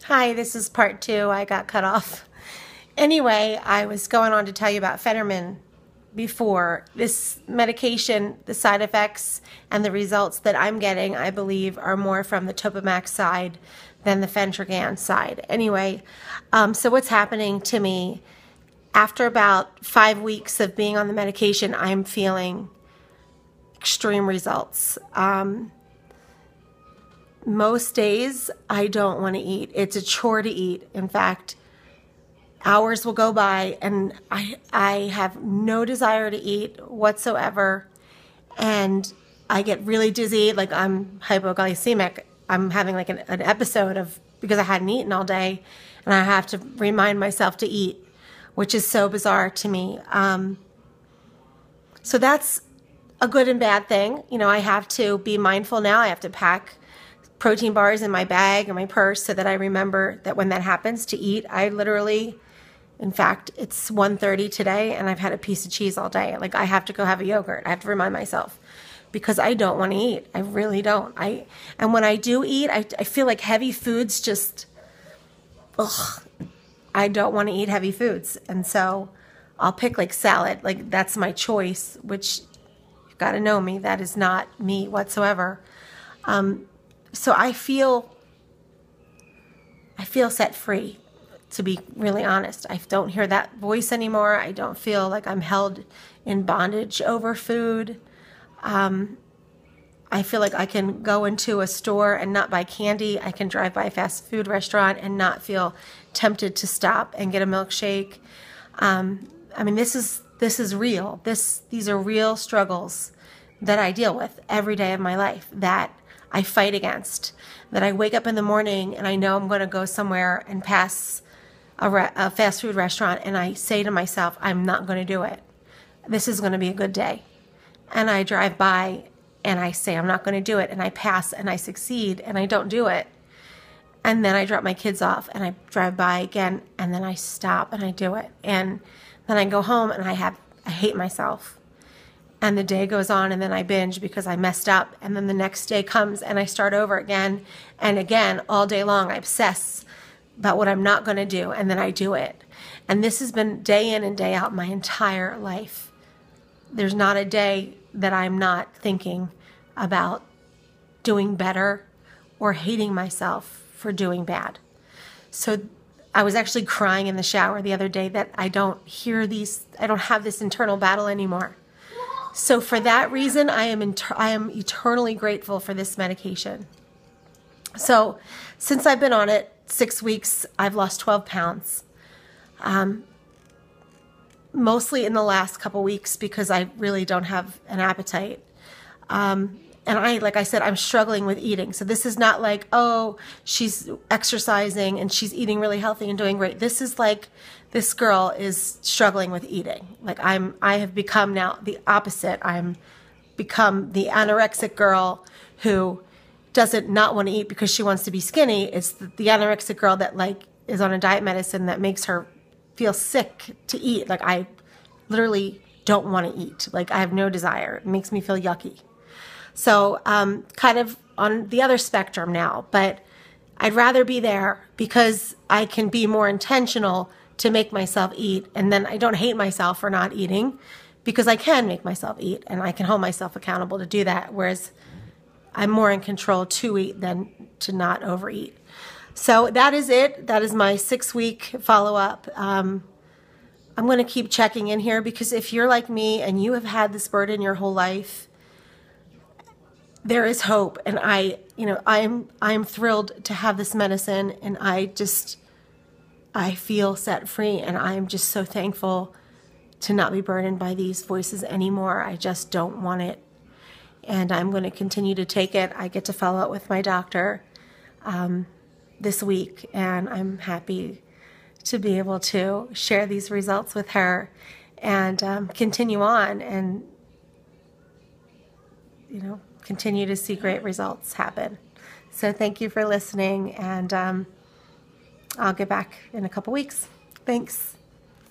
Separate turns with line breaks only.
Hi, this is part two. I got cut off. Anyway, I was going on to tell you about Phentermine before. This medication, the side effects and the results that I'm getting, I believe, are more from the Topamax side than the Phentergan side. Anyway, so what's happening to me, after about 5 weeks of being on the medication, I'm feeling extreme results. Most days, I don't want to eat. It's a chore to eat. In fact, hours will go by and I have no desire to eat whatsoever. And I get really dizzy, like I'm hypoglycemic. I'm having like an episode of, because I hadn't eaten all day, and I have to remind myself to eat, which is so bizarre to me. So that's a good and bad thing. You know, I have to be mindful now. I have to pack protein bars in my bag or my purse so that I remember that when that happens to eat. I literally, in fact, it's 1:30 today and I've had a piece of cheese all day. Like, I have to go have a yogurt. I have to remind myself because I don't want to eat. I really don't. And when I do eat, I feel like heavy foods just, ugh. I don't want to eat heavy foods. And so I'll pick like salad. Like, that's my choice, which you've got to know me. That is not me whatsoever. So I feel set free, to be really honest. I don't hear that voice anymore. I don't feel like I'm held in bondage over food. I feel like I can go into a store and not buy candy. I can drive by a fast food restaurant and not feel tempted to stop and get a milkshake. I mean, this is real. These are real struggles that I deal with every day of my life, that I fight against, that I wake up in the morning and I know I'm going to go somewhere and pass a fast food restaurant, and I say to myself, I'm not going to do it. This is going to be a good day. And I drive by and I say, I'm not going to do it. And I pass and I succeed and I don't do it. And then I drop my kids off and I drive by again and then I stop and I do it. And then I go home and I hate myself. And the day goes on and then I binge because I messed up. And then the next day comes and I start over again. And again, all day long, I obsess about what I'm not going to do. And then I do it. And this has been day in and day out my entire life. There's not a day that I'm not thinking about doing better or hating myself for doing bad. So I was actually crying in the shower the other day that I don't have this internal battle anymore. So for that reason, I am eternally grateful for this medication. So since I've been on it 6 weeks, I've lost 12 pounds. Mostly in the last couple weeks because I really don't have an appetite. And like I said, I'm struggling with eating. So this is not like, oh, she's exercising and she's eating really healthy and doing great. This is like, this girl is struggling with eating. Like, I have become now the opposite. I'm become the anorexic girl who doesn't not want to eat because she wants to be skinny. It's the anorexic girl that like is on a diet medicine that makes her feel sick to eat. Like, I literally don't want to eat. Like, I have no desire. It makes me feel yucky. So kind of on the other spectrum now, but I'd rather be there because I can be more intentional to make myself eat. And then I don't hate myself for not eating because I can make myself eat and I can hold myself accountable to do that. Whereas I'm more in control to eat than to not overeat. So that is it. That is my 6-week follow-up. I'm going to keep checking in here because if you're like me and you have had this burden your whole life, there is hope. And I'm thrilled to have this medicine, and I feel set free, and I'm just so thankful to not be burdened by these voices anymore. I just don't want it. And I'm going to continue to take it. I get to follow up with my doctor this week, and I'm happy to be able to share these results with her and continue on and, continue to see great results happen. So thank you for listening, and I'll get back in a couple weeks. Thanks.